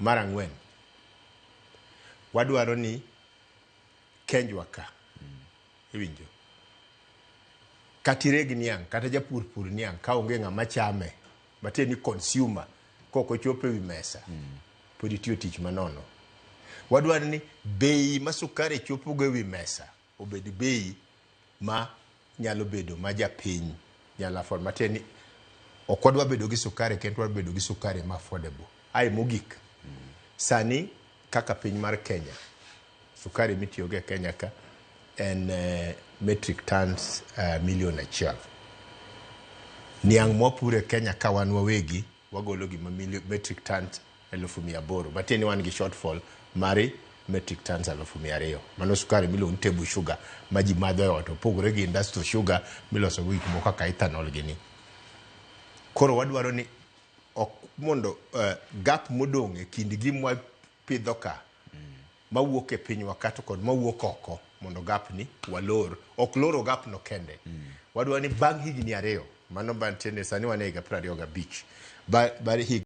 Mar ang'wen, wadwaro ni kenjwa ka iwinjo katireg niang' kata japur pur niang' ka onge ng'ama chame matieni ni consumer koko chope wi mesa pod itiyo tich manono. Wadwaro ni bei ma sukari chopo go wi mesa obed bei ma nyalo bedo ma japiny nyalo afford, matieni ok wadwa bedo gi sukari kendo wadwa bedo gi sukari ma affordable. Ai mogik, sani kaka piny mar Kenya, sukari mitiyogo e Kenya ka en metric tons milion 1. Niang' mwapuro e Kenya ka wan wawegi wagolo gima metric tons 800,000, matieni wan gi shortfall mari metric tons 200,000. Mano sukari miluongo ni table sugar ma ji madho e ot, opogore gi industrial sugar miloso go gik moko kaka ethanol gini. Koro wadwaro ni ok mondo gap modong' e kind gimwa pidho ka mawuok e pinywa kata kod mawuok oko, mondo gap ni walor, ok loro gap no kende. Wadwaro ni bang' higni 2, mano mantiende sani wan e higa 25, bang'